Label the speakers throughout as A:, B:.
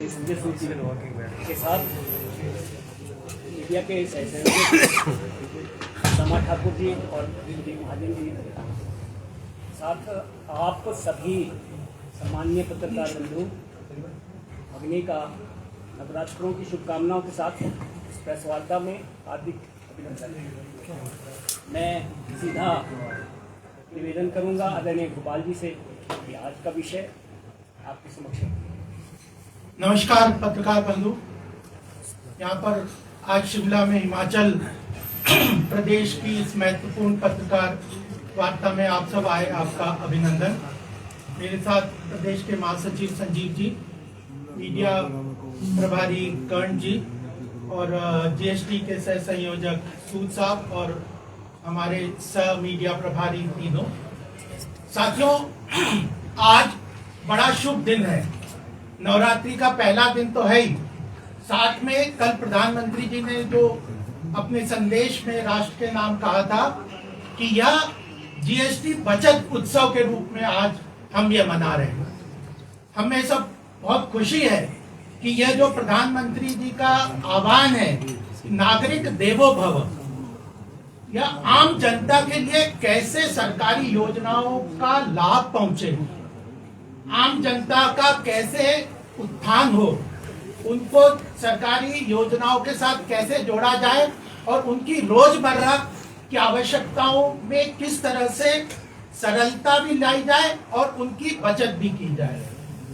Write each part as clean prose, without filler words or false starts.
A: के साथ मीडिया के सहयोगी समा ठाकुर जी और दिलीप महाजन जी साथ आपको सभी सम्मानीय पत्रकार बंधु अग्नि का नवरात्रों की शुभकामनाओं के साथ इस प्रेस वार्ता में हार्दिक अभिनंदन। मैं सीधा निवेदन करूंगा आदरणीय गोपाल जी से कि आज का विषय आपके समक्ष।
B: नमस्कार पत्रकार बंधु, यहाँ पर आज शिमला में हिमाचल प्रदेश की इस महत्वपूर्ण पत्रकार वार्ता में आप सब आए, आपका अभिनंदन। मेरे साथ प्रदेश के महासचिव संजीव जी, मीडिया प्रभारी कर्ण जी और जीएसटी के सह संयोजक सूद साहब और हमारे सह मीडिया प्रभारी तीनों साथियों, आज बड़ा शुभ दिन है। नवरात्रि का पहला दिन तो है ही, साथ में कल प्रधानमंत्री जी ने जो अपने संदेश में राष्ट्र के नाम कहा था कि यह जीएसटी बचत उत्सव के रूप में आज हम ये मना रहे हैं। हमें सब बहुत खुशी है कि यह जो प्रधानमंत्री जी का आह्वान है, नागरिक देवो भव, यह आम जनता के लिए कैसे सरकारी योजनाओं का लाभ पहुंचे, आम जनता का कैसे उत्थान हो, उनको सरकारी योजनाओं के साथ कैसे जोड़ा जाए और उनकी रोजमर्रा की आवश्यकताओं में किस तरह से सरलता भी लाई जाए और उनकी बचत भी की जाए,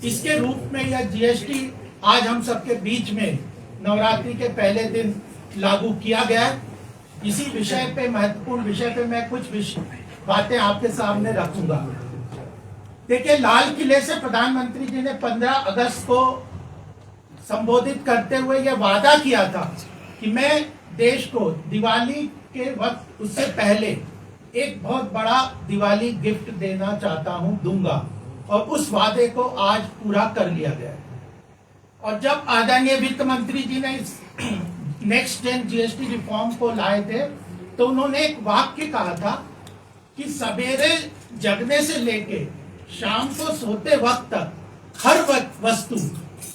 B: इसके रूप में यह जीएसटी आज हम सबके बीच में नवरात्रि के पहले दिन लागू किया गया है। इसी विषय पे, महत्वपूर्ण विषय पे मैं कुछ बातें आपके सामने रखूंगा। देखिए, लाल किले से प्रधानमंत्री जी ने 15 अगस्त को संबोधित करते हुए यह वादा किया था कि मैं देश को दिवाली के वक्त, उससे पहले एक बहुत बड़ा दिवाली गिफ्ट देना चाहता हूं, दूंगा, और उस वादे को आज पूरा कर लिया गया है। और जब आदरणीय वित्त मंत्री जी ने इस नेक्स्ट जेन जीएसटी रिफॉर्म को लाए थे तो उन्होंने एक वाक्य कहा था कि सवेरे जगने से लेके शाम को सोते वक्त तक हर वस्तु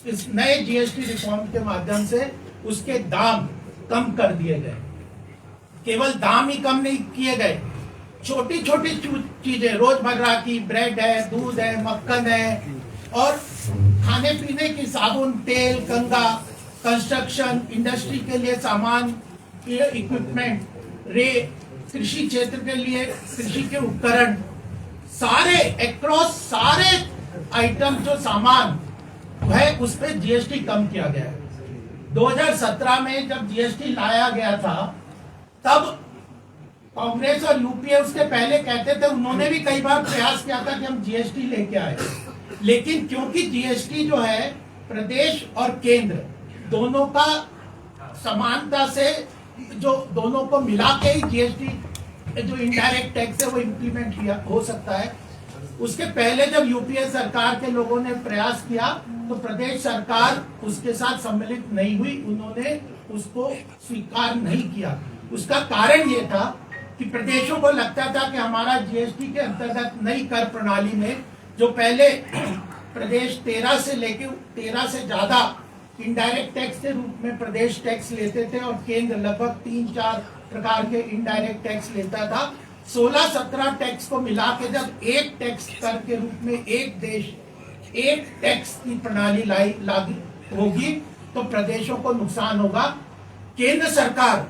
B: इस नए जीएसटी रिफॉर्म के माध्यम से उसके दाम कम कर दिए गए। केवल दाम ही कम नहीं किए गए, छोटी छोटी चीजें रोजमर्रा की, ब्रेड है, दूध है, मक्खन है, और खाने पीने की साबुन, तेल, कंघा, कंस्ट्रक्शन इंडस्ट्री के लिए सामान, इक्विपमेंट, कृषि क्षेत्र के लिए कृषि के उपकरण, सारे एक्रॉस सारे आइटम जो सामान है उस पर जीएसटी कम किया गया है। 2017 में जब जीएसटी लाया गया था तब कांग्रेस और यूपीए उसके पहले कहते थे, उन्होंने भी कई बार प्रयास किया था कि हम जीएसटी लेके आए, लेकिन क्योंकि जीएसटी जो है प्रदेश और केंद्र दोनों का समानता से, जो दोनों को मिला के ही जीएसटी जो इनडायरेक्ट टैक्स है वो इम्प्लीमेंट किया हो सकता है। उसके पहले जब यूपीए सरकार के लोगों ने प्रयास किया तो प्रदेश सरकार उसके साथ सम्मिलित नहीं हुई, उन्होंने उसको स्वीकार नहीं किया। उसका कारण ये था कि प्रदेशों को लगता था कि हमारा जीएसटी के अंतर्गत नई कर प्रणाली में, जो पहले प्रदेश 13 से ज्यादा इनडायरेक्ट टैक्स के रूप में प्रदेश टैक्स लेते थे और केंद्र लगभग 3-4 प्रकार के इनडायरेक्ट टैक्स लेता था, 16-17 टैक्स को मिला के जब एक टैक्स कर के रूप में एक देश एक टैक्स की प्रणाली लागू होगी तो प्रदेशों को नुकसान होगा। केंद्र सरकार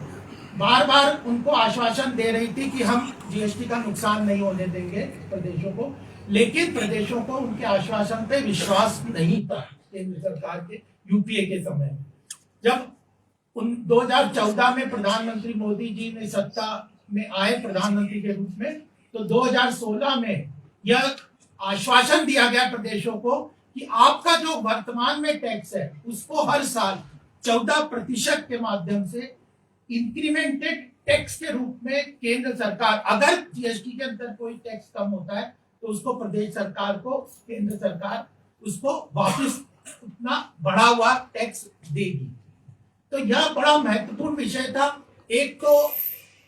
B: बार बार उनको आश्वासन दे रही थी कि हम जीएसटी का नुकसान नहीं होने देंगे प्रदेशों को, लेकिन प्रदेशों को उनके आश्वासन पे विश्वास नहीं था केंद्र सरकार के, यूपीए के समय। जब 2014 में प्रधानमंत्री मोदी जी ने सत्ता में आए प्रधानमंत्री के रूप में, तो 2016 में यह आश्वासन दिया गया प्रदेशों को कि आपका जो वर्तमान में टैक्स है उसको हर साल 14% के माध्यम से इंक्रीमेंटेड टैक्स के रूप में केंद्र सरकार, अगर जीएसटी के अंदर कोई टैक्स कम होता है तो उसको प्रदेश सरकार को, केंद्र सरकार उसको वापस उतना बढ़ा हुआ टैक्स देगी। तो यह बड़ा महत्वपूर्ण विषय था। एक तो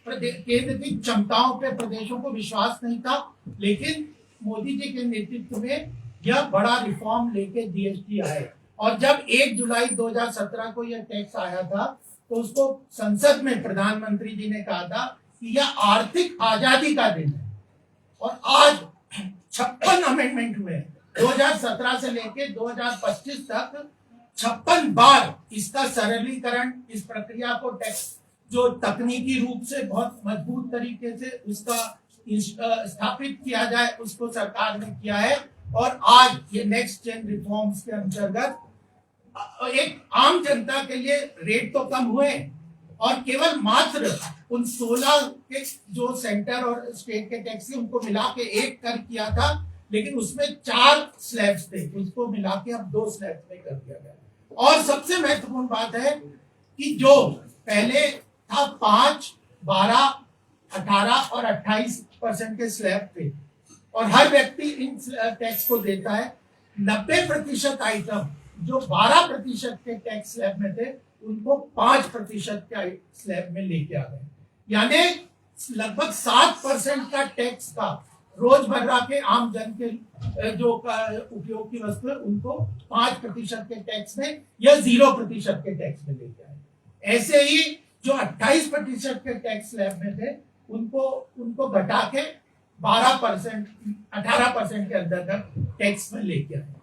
B: केंद्र की क्षमताओं पे प्रदेशों को विश्वास नहीं था, लेकिन मोदी जी के नेतृत्व में यह बड़ा रिफॉर्म लेके जीएसटी आए और जब 1 जुलाई 2017 को यह टैक्स आया था तो उसको संसद में प्रधानमंत्री जी ने कहा था कि यह आर्थिक आजादी का दिन है। और आज 56 अमेंडमेंट हुए 2017 से लेके 2025 तक 56 बार इसका सरलीकरण, इस प्रक्रिया को टैक्स जो तकनीकी रूप से बहुत मजबूत तरीके से उसका स्थापित किया जाए उसको सरकार ने किया है। और आज ये नेक्स्ट जेन रिफॉर्म्स के अंतर्गत एक आम जनता के लिए रेट तो कम हुए और केवल मात्र उन 16 के जो सेंटर और स्टेट के टैक्स थे उनको मिला के एक कर किया था, लेकिन उसमें 4 स्लैब्स थे, उसको मिला के अब 2 स्लैब्स में कर दिया गया। और सबसे महत्वपूर्ण बात है कि जो पहले था 5, 12, 18 और 28% के स्लैब थे और हर व्यक्ति इन टैक्स को देता है। 90% आइटम जो 12% के टैक्स स्लैब में थे उनको 5% के स्लैब में लेके आ गए, यानी लगभग 7% का टैक्स का रोजमर्रा के आम जन के जो उपयोग की वस्तु है उनको 5% के टैक्स में या 0% के टैक्स में लेके आए। ऐसे ही जो 28% के टैक्स स्लैब में थे उनको घटा के 12%, 18% के अंदर टैक्स में लेके आए।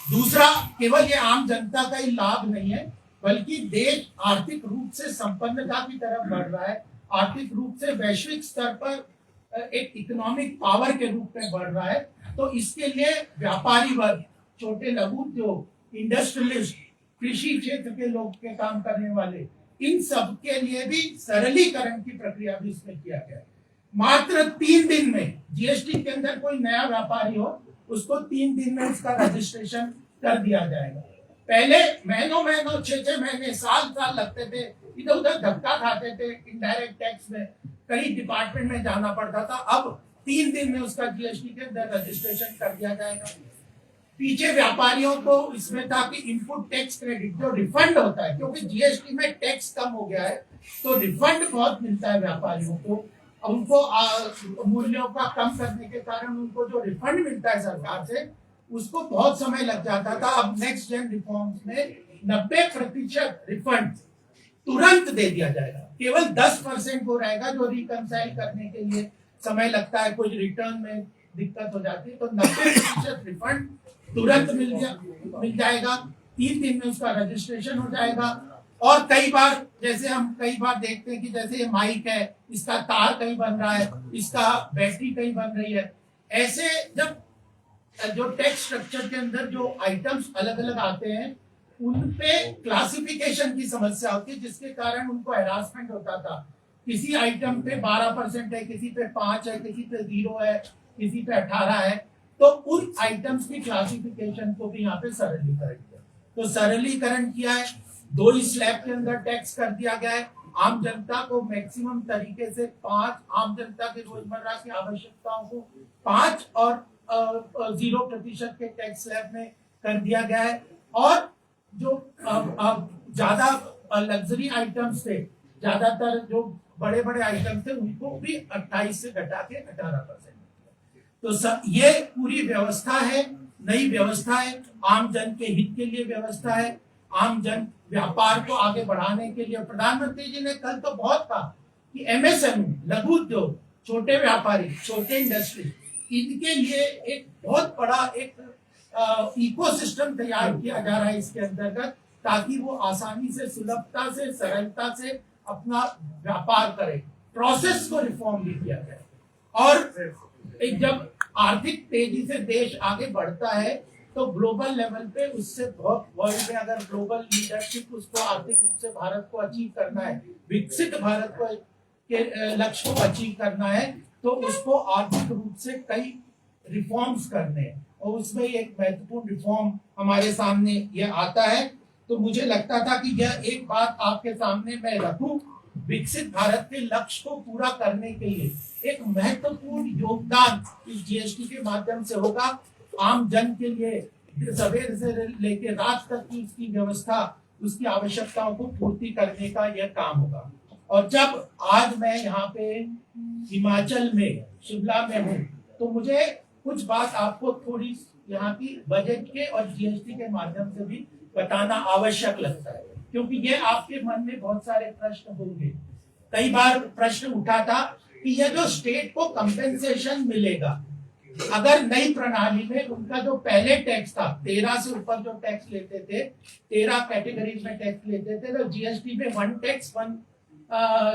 B: दूसरा, केवल ये आम जनता का ही लाभ नहीं है बल्कि देश आर्थिक रूप से संपन्नता की तरफ बढ़ रहा है, आर्थिक रूप से वैश्विक स्तर पर एक इकोनॉमिक पावर के रूप में बढ़ रहा है। तो इसके लिए व्यापारी वर्ग, छोटे लघु उद्योग, इंडस्ट्रियलिस्ट, कृषि क्षेत्र के लोग के काम करने वाले, इन सब के लिए भी सरलीकरण की प्रक्रिया भी इसमें किया गया है। मात्र 3 दिन में जीएसटी के अंदर कोई नया व्यापारी हो उसको 3 दिन में उसका रजिस्ट्रेशन कर दिया जाएगा। पहले महीनों 6 महीने, साल लगते थे, इधर उधर धक्का खाते थे इनडायरेक्ट टैक्स में, कई डिपार्टमेंट में जाना पड़ता था। अब 3 दिन में उसका जीएसटी के अंदर रजिस्ट्रेशन कर दिया जाएगा। पीछे व्यापारियों को इसमें था कि इनपुट टैक्स क्रेडिट जो रिफंड होता है, क्योंकि जीएसटी में टैक्स कम हो गया है तो रिफंड बहुत मिलता है व्यापारियों को। उनको मूल्यों का कम करने के कारण उनको जो रिफंड मिलता है सरकार से उसको बहुत समय लग जाता था। अब नेक्स्ट जेन रिफॉर्म्स में 90% रिफंड तुरंत दे दिया जाएगा। केवल 10% को रहेगा जो रिकंसाइल करने के लिए समय लगता है, कुछ रिटर्न में दिक्कत हो जाती है, तो 90% रिफंड तुरंत मिल जाएगा। 3 दिन में उसका रजिस्ट्रेशन हो जाएगा। और कई बार जैसे हम कई बार देखते हैं कि जैसे ये माइक है, इसका तार कहीं बन रहा है, इसका बैटरी कहीं बन रही है, ऐसे जब जो टैक्स स्ट्रक्चर के अंदर जो आइटम्स अलग अलग आते हैं उन पे क्लासिफिकेशन की समस्या होती है, जिसके कारण उनको हैरासमेंट होता था। किसी आइटम पे 12% है, किसी पे 5 है, किसी पे 0 है, किसी पे 18 है, तो उन आइटम्स की क्लासिफिकेशन को भी यहाँ पे सरलीकरण किया। तो सरलीकरण किया है, 2 ही स्लैब के अंदर टैक्स कर दिया गया है। आम जनता को मैक्सिमम तरीके से 5, आम जनता की रोजमर्रा की आवश्यकताओं को 5 और 0% के टैक्स स्लैब में कर दिया गया है। और जो ज्यादा लग्जरी आइटम्स थे, ज्यादातर जो बड़े बड़े आइटम्स थे उनको भी 28 से घटा के 18%। तो ये पूरी व्यवस्था है, नई व्यवस्था है, आम जन के हित के लिए व्यवस्था है, आम जन व्यापार को आगे बढ़ाने के लिए। प्रधानमंत्री जी ने कल तो बहुत कहा कि एमएसएमई, लघु उद्योग, छोटे व्यापारी, छोटे इंडस्ट्री, इनके लिए एक बहुत बड़ा एक इकोसिस्टम तैयार किया जा रहा है इसके अंतर्गत, ताकि वो आसानी से, सुलभता से, सरलता से अपना व्यापार करे। प्रोसेस को रिफॉर्म भी किया जाए। और एक जब आर्थिक तेजी से देश आगे बढ़ता है तो ग्लोबल लेवल पे उससे बहुत, वर्ल्ड में अगर ग्लोबल लीडरशिप उसको आर्थिक रूप से भारत को अचीव करना है, विकसित भारत को के लक्ष्य को अचीव करना है, तो उसको आर्थिक रूप से कई रिफॉर्म्स करने हैं। और उसमें एक महत्वपूर्ण रिफॉर्म हमारे सामने यह आता है। तो मुझे लगता था कि यह एक बात आपके सामने मैं रखूं, विकसित भारत के लक्ष्य को पूरा करने के लिए एक महत्वपूर्ण योगदान इस जीएसटी के माध्यम से होगा। आम जन के लिए सवेरे से लेकर रात तक की उसकी व्यवस्था, उसकी आवश्यकताओं को पूर्ति करने का यह काम होगा। और जब आज मैं यहाँ पे हिमाचल में, शिमला में हूँ, तो मुझे कुछ बात आपको थोड़ी यहाँ की बजट के और जीएसटी के माध्यम से भी बताना आवश्यक लगता है, क्योंकि ये आपके मन में बहुत सारे प्रश्न होंगे। कई बार प्रश्न उठा था कि यह जो स्टेट को कंपेंसेशन मिलेगा, अगर नई प्रणाली में उनका जो पहले टैक्स था 13 से ऊपर जो टैक्स लेते थे, 13 कैटेगरीज में टैक्स लेते थे, तो जीएसटी में वन टैक्स वन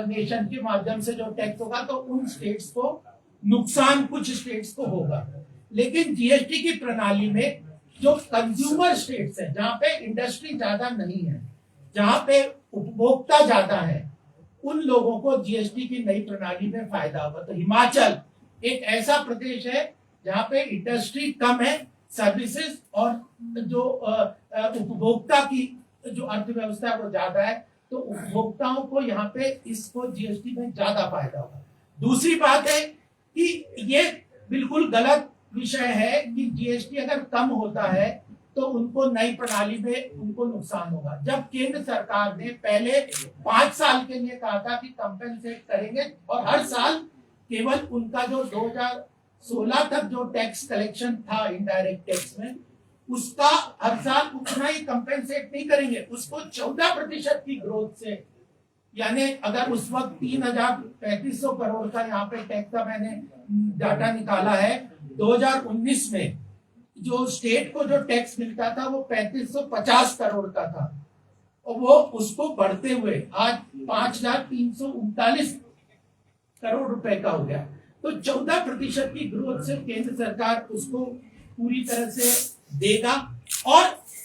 B: नेशन के माध्यम से जो टैक्स होगा तो उन स्टेट्स को नुकसान कुछ स्टेट्स को होगा। लेकिन जीएसटी की प्रणाली में जो कंज्यूमर स्टेट्स है, जहां पे इंडस्ट्री ज्यादा नहीं है, जहां पे उपभोक्ता ज्यादा है, उन लोगों को जीएसटी की नई प्रणाली में फायदा होगा। तो हिमाचल एक ऐसा प्रदेश है जहां पे इंडस्ट्री कम है, सर्विसेज और जो उपभोक्ता की जो अर्थव्यवस्था है वो ज्यादा है, तो उपभोक्ताओं को यहाँ पे इसको जीएसटी में ज्यादा फायदा होगा। दूसरी बात है कि ये बिल्कुल गलत विषय है कि जीएसटी अगर कम होता है तो उनको नई प्रणाली में उनको नुकसान होगा। जब केंद्र सरकार ने पहले 5 साल के लिए कहा था कि कंपेंसेट करेंगे और हर साल केवल उनका जो 2016 तक जो टैक्स कलेक्शन था इनडायरेक्ट टैक्स में, उसका हर साल उतना ही कंपेंसेट नहीं करेंगे, उसको 14% की ग्रोथ से, यानी अगर उस वक्त 3,3500 करोड़ का यहाँ पे टैक्स का मैंने डाटा निकाला है, 2019 में जो स्टेट को जो टैक्स मिलता था वो 3550 करोड़ का था, और वो उसको बढ़ते हुए आज 5,339 करोड़ रुपए का हो गया। तो 14% की ग्रोथ से केंद्र सरकार उसको पूरी तरह से देगा। और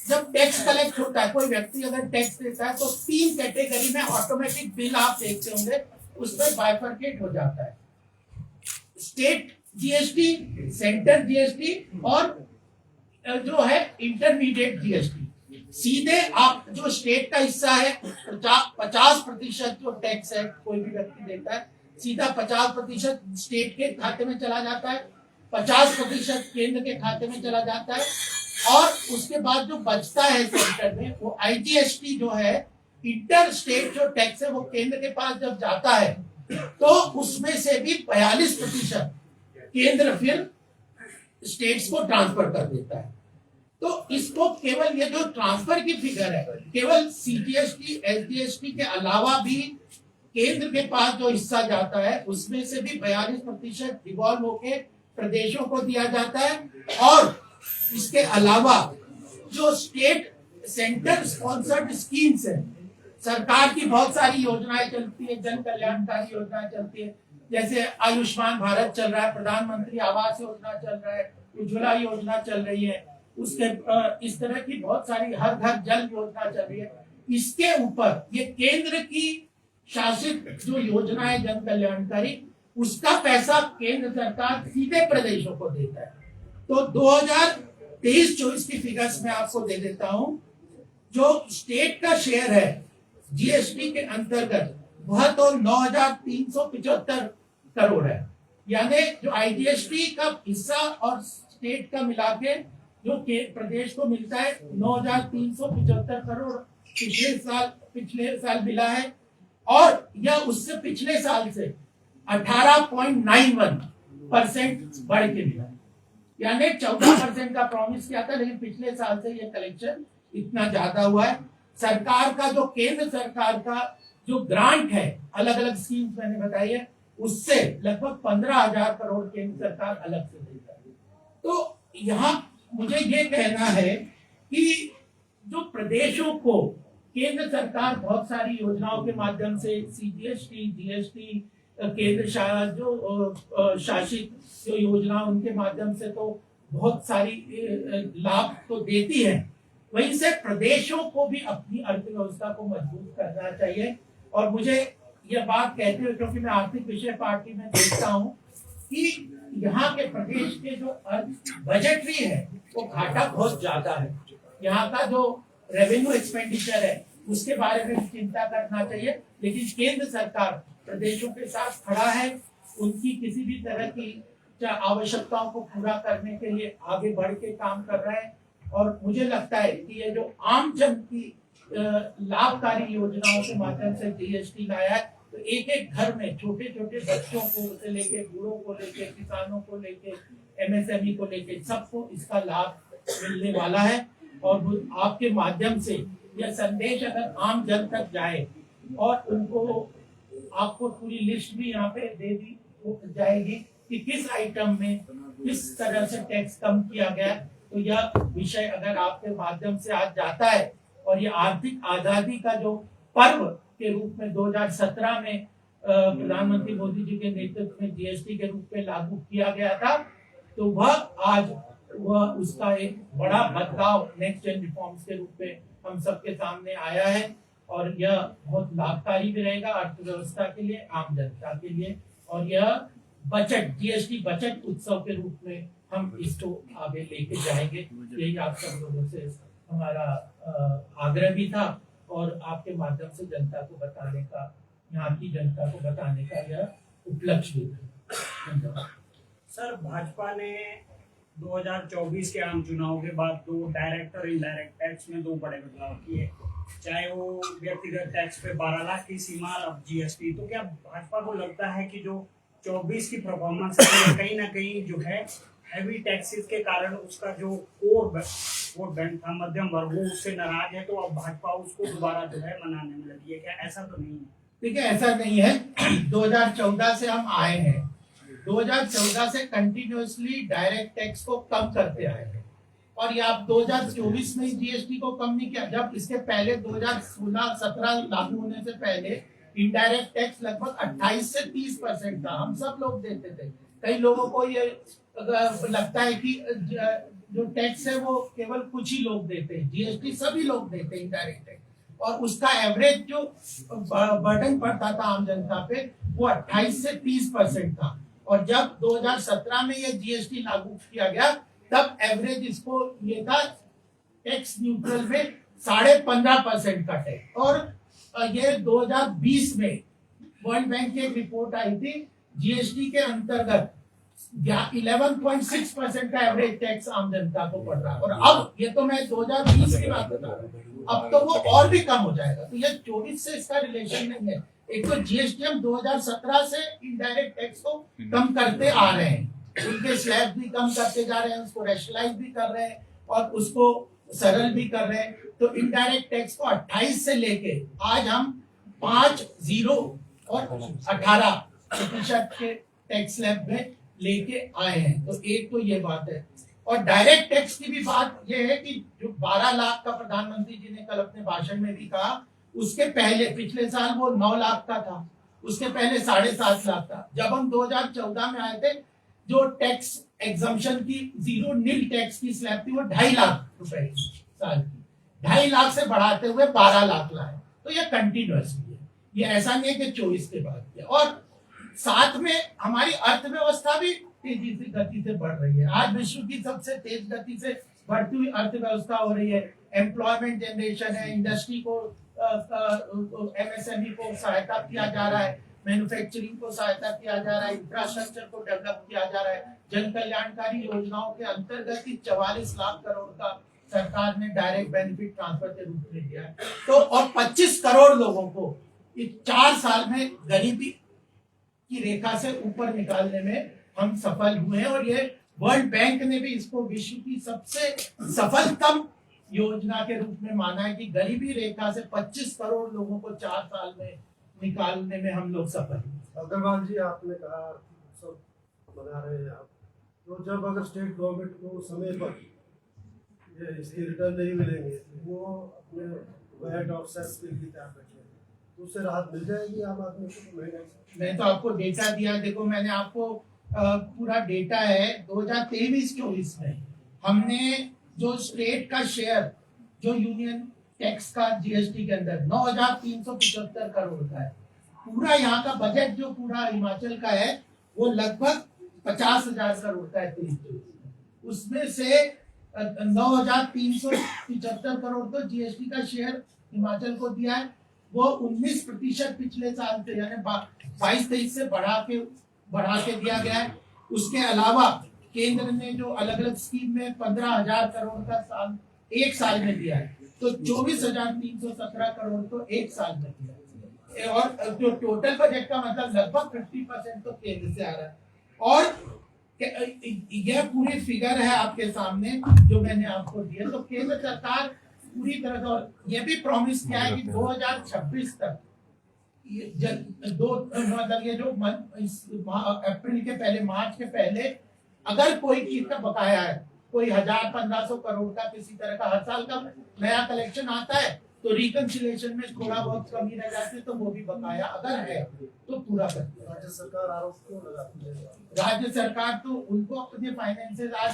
B: जब टैक्स कलेक्ट होता है, कोई व्यक्ति अगर टैक्स देता है तो 3 कैटेगरी में ऑटोमेटिक बिल आप देखते होंगे, उसमें बाइफरकेट हो जाता है, स्टेट जीएसटी, सेंटर जीएसटी और जो है इंटरमीडिएट जीएसटी। सीधे आप जो स्टेट का हिस्सा है 50% जो टैक्स है कोई भी व्यक्ति देता है, सीधा 50% स्टेट के खाते में चला जाता है, 50% केंद्र के खाते में चला जाता है, और उसके बाद जो बचता है सेंटर में वो आईजीएसटी जो है, इंटर स्टेट जो टैक्स है, वो केंद्र के पास जब जाता है तो उसमें से भी 42% केंद्र फिर स्टेट्स को ट्रांसफर कर देता है। तो इसको केवल ये जो ट्रांसफर की फिगर है, केवल सीजीएसटी एसजीएसटी के अलावा भी केंद्र के पास जो हिस्सा जाता है उसमें से भी 42% डिवॉल्व होके प्रदेशों को दिया जाता है। और इसके अलावा जो स्टेट सेंटर स्पॉन्सर्ड स्कीम्स है, सरकार की बहुत सारी योजनाएं चलती है, जन कल्याणकारी योजनाएं चलती है, जैसे आयुष्मान भारत चल रहा है, प्रधानमंत्री आवास योजना चल रहा है, उज्ज्वला योजना चल रही है, उसके इस तरह की बहुत सारी हर घर जल योजना चल रही है। इसके ऊपर ये केंद्र की शासित जो योजना है जन कल्याणकारी, उसका पैसा केंद्र सरकार सीधे प्रदेशों को देता है। तो 2023-24 की फिगर्स में आपको दे देता हूं। जो स्टेट का शेयर है जीएसटी के अंतर्गत वह तो 9,375 करोड़ है, यानी जो आईजीएसटी का हिस्सा और स्टेट का मिला के जो प्रदेश को मिलता है 9,375 करोड़ पिछले साल मिला है, और यह उससे पिछले साल से 18.91% बढ़ के मिला, यानी 14% का प्रॉमिस किया था, लेकिन पिछले साल से यह कलेक्शन इतना ज्यादा हुआ है। सरकार का जो केंद्र सरकार का जो ग्रांट है अलग अलग स्कीम्स मैंने बताई है, उससे लगभग 15,000 करोड़ केंद्र सरकार अलग से देता है। तो यहाँ मुझे ये कहना है कि जो प्रदेशों को केंद्र सरकार बहुत सारी योजनाओं के माध्यम से सीजीएसटी जीएसटी केंद्र शासित जो योजना उनके माध्यम से तो बहुत सारी लाभ तो देती है, वहीं से प्रदेशों को भी अपनी अर्थव्यवस्था को मजबूत करना चाहिए। और मुझे यह बात कहते हुए, क्योंकि मैं आर्थिक विषय पार्टी में देखता हूं कि यहाँ के प्रदेश के जो बजटरी है वो घाटा बहुत ज्यादा है, यहाँ का जो रेवेन्यू एक्सपेंडिचर है उसके बारे में चिंता करना चाहिए। लेकिन केंद्र सरकार प्रदेशों के साथ खड़ा है, उनकी किसी भी तरह की आवश्यकताओं को पूरा करने के लिए आगे बढ़ के काम कर रहा है। और मुझे लगता है कि ये जो आम जन की लाभकारी योजनाओं के माध्यम से जीएसटी लाया है, तो एक एक घर में छोटे छोटे बच्चों को से लेके बूढ़ों को लेके किसानों को लेके एमएसएमई को लेके सबको इसका लाभ मिलने वाला है। और आपके माध्यम से यह संदेश अगर आम जन तक जाए और उनको आपको पूरी लिस्ट भी यहाँ पे दे दी जाएगी कि किस आइटम में किस तरह से टैक्स कम किया गया, तो यह विषय अगर आपके माध्यम से आज जाता है और ये आर्थिक आजादी का जो पर्व के रूप में 2017 में प्रधानमंत्री मोदी जी के नेतृत्व में जीएसटी के रूप में लागू किया गया था, तो वह उसका एक बड़ा बदलाव नेक्स्ट जेन रिफॉर्म्स के रूप में हम सबके सामने आया है और यह बहुत लाभकारी भी रहेगा अर्थव्यवस्था के लिए, आम जनता के लिए। और यह बजट जीएसटी बजट उत्सव के रूप में हम इसको आगे लेके जाएंगे, यही आप सब लोगों से हमारा आग्रह भी था और आपके माध्यम से जनता को बताने का, यहाँ की जनता को बताने का यह उपलक्ष्य भी था।
A: सर, भाजपा ने 2024 के आम चुनाव के बाद दो डायरेक्ट और इनडायरेक्ट टैक्स में दो बड़े बदलाव किए, चाहे वो व्यक्तिगत टैक्स पे 12 लाख की सीमा, अब जीएसटी। तो क्या भाजपा को लगता है कि जो 24 की परफॉर्मेंस है कहीं ना कहीं जो है हैवी टैक्सेस के कारण उसका जो कोर वोट बैंक था मध्यम वर्ग, वो उससे नाराज है, तो अब भाजपा उसको दोबारा जो है मनाने में लगी है? क्या ऐसा तो नहीं है?
B: देखिए, ऐसा नहीं है। 2014 से हम आए हैं, 2014 से कंटिन्यूअसली डायरेक्ट टैक्स को कम करते आए हैं और ये आप 2024 में जीएसटी को कम नहीं किया। जब इसके पहले 2016-17 लागू होने से पहले इनडायरेक्ट टैक्स लगभग 28 से 30% था, हम सब लोग देते थे। कई लोगों को ये लगता है कि जो टैक्स है वो केवल कुछ ही लोग देते हैं, जीएसटी सभी लोग देते हैं इनडायरेक्ट टैक्स, और उसका एवरेज जो बर्डन पड़ता था आम जनता पे वो 28 से 30% था। और जब 2017 में ये जीएसटी लागू किया गया तब एवरेज इसको ये था टैक्स न्यूट्रल में 15.5% का टैक्स। और ये 2020 में वर्ल्ड बैंक की एक रिपोर्ट आई थी, जीएसटी के अंतर्गत 11.6% का एवरेज टैक्स आम जनता को पड़ रहा है। और अब ये तो मैं 2020 की बात बता रहा हूँ, अब तो वो और भी कम हो जाएगा। तो ये 24 से इसका रिलेशन नहीं है। एक तो जीएसटी हम 2017 से इनडायरेक्ट टैक्स को कम करते आ रहे हैं, उनके स्लैब भी कम करते जा रहे हैं, उसको रैशनलाइज भी कर रहे हैं और उसको सरल भी कर रहे हैं। तो इनडायरेक्ट टैक्स को 28 से लेके आज हम 5, 0 और 18% के टैक्स स्लैब में लेके आए हैं। तो एक तो ये बात है। और डायरेक्ट टैक्स की भी बात ये है कि जो 12 लाख का प्रधानमंत्री जी ने कल अपने भाषण में भी कहा, उसके पहले पिछले साल वो 9 लाख का था, उसके पहले 7.5 लाख था। जब हम 2014 में आए थे, जो टैक्स एग्जम्पशन की 0 नील टैक्स की स्लैब थी वो 2.5 लाख रुपए साल की, 2.5 लाख से बढ़ाते हुए 12 लाख लाए। तो ये कंटिन्यूअसली है, ये ऐसा नहीं है कि 24 के बाद किया। और साथ में हमारी अर्थव्यवस्था भी तेजी से गति से बढ़ रही है। आज विश्व की सबसे तेज गति से बढ़ती हुई अर्थव्यवस्था हो रही है। एम्प्लॉयमेंट जनरेशन है, इंडस्ट्री को एमएसएमई को सहायता किया जा रहा है, मैन्युफैक्चरिंग को सहायता किया जा रहा है, इंफ्रास्ट्रक्चर को डेवलप किया जा रहा है। जन कल्याणकारी योजनाओं के अंतर्गत ही 44 लाख करोड़ का सरकार ने डायरेक्ट बेनिफिट ट्रांसफर के रूप में दिया है। तो और 25 करोड़ लोगों को इस 4 साल में गरीबी की रेखा से ऊपर निकालने में हम सफल हुए हैं। और ये वर्ल्ड बैंक ने भी इसको विश्व की सबसे सफलतम योजना के रूप में माना है कि गरीबी रेखा से 25 करोड़ लोगों को 4 साल में निकालने में हम लोग सफल हुए।
C: अग्रवाल जी, आपने कहा सब बना रहे हैं आप, तो जब अगर स्टेट गवर्नमेंट को समय पर ये इसके रिटर्न नहीं मिलेंगे तो वो अपने वैट और सेस के लिए क्या रखें, तो उससे राहत मिल जाएगी आम आदमी को?
B: मैं तो आपको डेटा दिया, देखो मैंने आपको पूरा डेटा है 2023-24 में हमने जो स्टेट का शेयर जो यूनियन टैक्स का जीएसटी के अंदर 9,375 करोड़ का है। पूरा यहाँ का बजट जो पूरा हिमाचल का है वो लगभग 50,000 करोड़ का है 23-24 में। उसमें से 9,375 करोड़ तो जीएसटी का शेयर हिमाचल को दिया है, वो 19% पिछले साल से यानी 22-23 से बढ़ा के दिया गया है। उसके अलावा केंद्र ने जो अलग अलग स्कीम में 15,000 करोड़ का एक साल में दिया है, तो 24,317 करोड़ तो एक साल में दिया है। और जो टोटल बजट का मतलब लगभग 50% तो केंद्र से आ रहा है। और यह पूरी फिगर है आपके सामने जो मैंने आपको दिया। तो केंद्र सरकार पूरी तरह से, और यह भी प्रॉमिस किया है कि 2026 तक मतलब ये जो अप्रैल के पहले, मार्च के पहले अगर कोई चीज का बकाया है, कोई 1000-1500 करोड़ का किसी तरह का हर साल का नया कलेक्शन आता है, तो रिकंसिलिएशन में थोड़ा बहुत कमी रह जाती है, तो वो भी बकाया अगर है तो पूरा करती है।
C: राज्य सरकार आरोप क्यों लगाती है?
B: राज्य सरकार तो उनको अपने फाइनेंसेस आज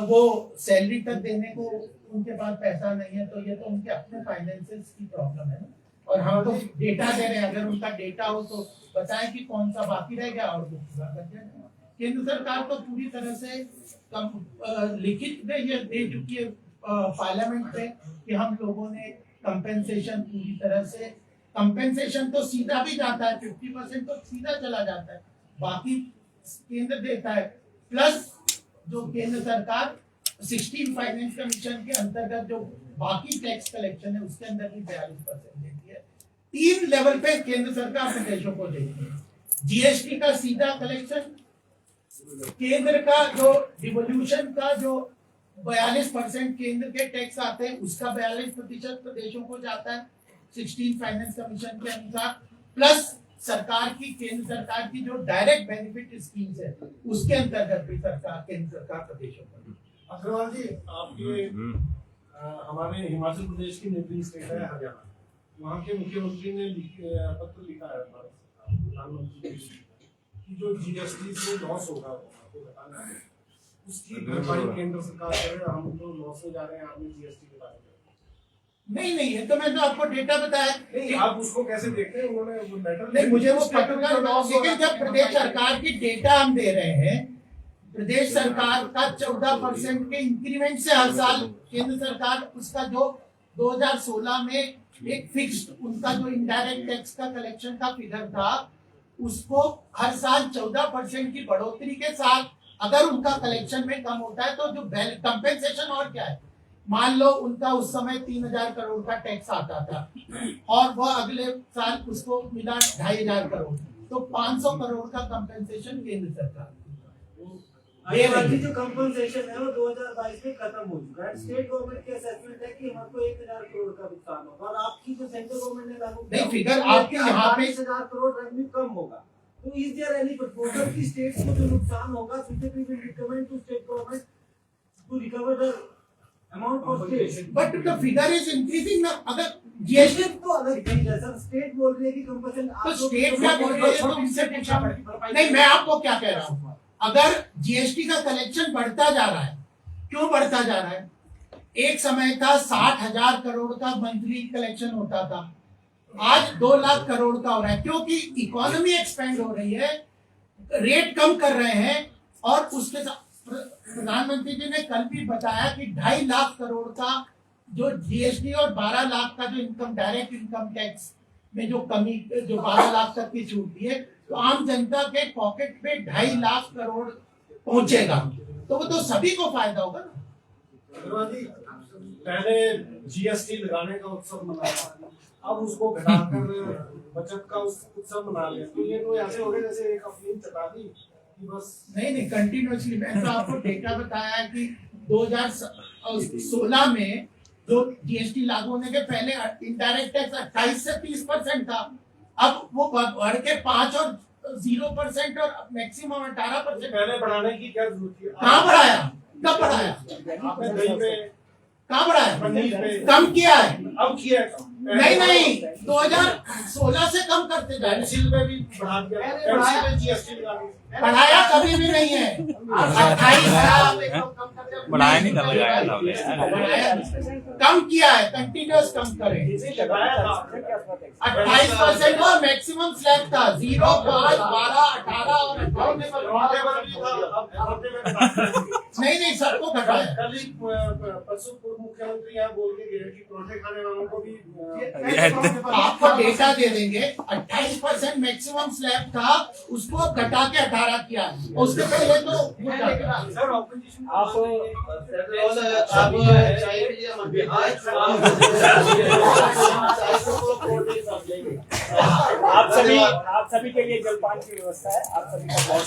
B: वो सैलरी तक देने को उनके पास पैसा नहीं है, तो ये तो उनके अपने फाइनेंसेस की प्रॉब्लम है ना। और हम तो डेटा दे रहे हैं, अगर उनका डेटा हो तो बताएं कि कौन सा बाकी रह गया और वो पूरा कर देना। केंद्र सरकार तो पूरी तरह से लिखित में ये दे चुकी है पार्लियामेंट में कि हम लोगों ने कंपेंसेशन पूरी तरह से, कंपेंसेशन तो सीधा भी जाता है, 50% तो सीधा चला जाता है, बाकी केंद्र देता है, प्लस जो केंद्र सरकार 16 फाइनेंस कमीशन के अंतर्गत जो बाकी टैक्स कलेक्शन है उसके अंदर भी 42% देती है। 3 लेवल पे केंद्र सरकार प्रदेशों को देती है। जीएसटी का सीधा कलेक्शन, केंद्र का जो डिवोल्यूशन का जो 42% केंद्र के टैक्स आते हैं उसका 42% प्रदेशों को जाता है 16 फाइनेंस कमीशन के अनुसार, प्लस सरकार की, केंद्र सरकार की जो डायरेक्ट बेनिफिट स्कीम्स है उसके अंतर्गत भी सरकार, केंद्र सरकार प्रदेशों को।
C: अग्रवाल जी, आपके हमारे हिमाचल प्रदेश की नेबरिंग स्टेट है हरियाणा, वहाँ के मुख्यमंत्री ने पत्र लिखा है प्रधानमंत्री की जो जीएसटी से लॉस होगा आपको बताना है, उसकी भरपाई केंद्र सरकार करे। हम तो लॉस में जा रहे हैं, आपने जीएसटी के बारे में
B: नहीं है तो मैं तो आपको डेटा बताया।
C: नहीं, आप उसको कैसे देखते हैं? उन्होंने वो लेटर
B: नहीं, मुझे वो पर्टिकुलर लॉस, लेकिन जब प्रदेश सरकार की डेटा हम दे रहे हैं, प्रदेश सरकार का 14% के इंक्रीमेंट से हर साल केंद्र सरकार उसका जो 2016 में एक फिक्स्ड उनका जो इनडायरेक्ट टैक्स का कलेक्शन का फिगर था उसको हर साल 14% की बढ़ोतरी के साथ अगर उनका कलेक्शन में कम होता है तो जो कंपेंसेशन, और क्या है, मान लो उनका उस समय 3000 करोड़ का टैक्स आता था और वह अगले साल उसको मिला 2500 करोड़, तो 500 करोड़ का कंपेंसेशन केंद्र सरकार
D: अभी जो कंपनसेशन है वो 2022 में खत्म हो चुका है। स्टेट गवर्नमेंट की असेसमेंट है कि हमको 1000 करोड़ का नुकसान होगा और आपकी जो सेंट्रल गवर्नमेंट ने लागू
B: नहीं, फिगर आपके यहाँ पे
D: 1000 करोड़ रेवेन्यू कम होगा। तो इज देयर एनी प्रपोजल की स्टेट्स को जो नुकसान होगा BJP will recommend to state government to recover the amount for state,
B: but the figure is increasing ना। अगर जीएसटी
D: तो अलग चीज है सर, स्टेट बोल रही है कि कंपनसेशन
B: तो स्टेट क्या बोल रही है तो उनसे पूछा पड़ेगा। नहीं, मैं आपको क्या कह रहा हूँ, अगर जीएसटी का कलेक्शन बढ़ता जा रहा है, क्यों बढ़ता जा रहा है? एक समय था 60,000 करोड़ का मंथली कलेक्शन होता था, आज 2 लाख करोड़ का हो रहा है, क्योंकि इकोनॉमी एक्सपेंड हो रही है, रेट कम कर रहे हैं। और उसके साथ प्रधानमंत्री जी ने कल भी बताया कि 2.5 लाख करोड़ का जो जीएसटी और 12 लाख का जो इनकम, डायरेक्ट इनकम टैक्स में जो कमी, जो 12 लाख तक की छूट दी है, तो आम जनता के पॉकेट पे 2.5 लाख करोड़ पहुंचेगा, तो वो तो सभी को फायदा होगा ना।
C: अग्रवाल जी, पहले जीएसटी लगाने का उत्सव मनाया, अब उसको घटाकर बचत का उत्सव मना लिया, तो ये तो ऐसे हो गए जैसे एक अफीम चटा दी कि बस।
B: नहीं, कंटिन्यूअसली मैंने तो आपको डेटा बताया है कि 2016 में जो जीएसटी लागू होने के पहले इनडायरेक्ट टैक्स 28 से 30% था, अब वो बढ़ के 5 और 0% और मैक्सिमम 18%।
C: पहले बढ़ाने की क्या जरूरत थी?
B: कहाँ बढ़ाया, कब बढ़ाया,
C: आपने दही पे,
B: कहाँ बढ़ाया,
C: पनीर पे
B: कम किया है।
C: अब किया है कम।
B: नहीं 2016 से कम करते जा रहे हैं।
C: पेंसिल में भी बढ़ा दिया, पेंसिल में जीएसटी लगा दी।
B: बढ़ाया कभी भी नहीं है, 28
E: बढ़ाया नहीं था, लगाया था।
B: बढ़ाया, कम किया है, कंटिन्यूस कम करें। 28% और मैक्सिमम स्लैब था 0, 5, 12, 18 और 18। नहीं सबको घटाया।
C: कल ही परसों पूर्व मुख्यमंत्री यहाँ बोल के गए कि परोठे खाने वालों को भी
B: आपको डेटा दे देंगे। 28% मैक्सिमम स्लैब था, उसको घटा के 18 किया, उसके पहले तो
C: सर ऑपोजिशन
A: आप सभी के लिए जलपान की व्यवस्था है, आप सभी का बहुत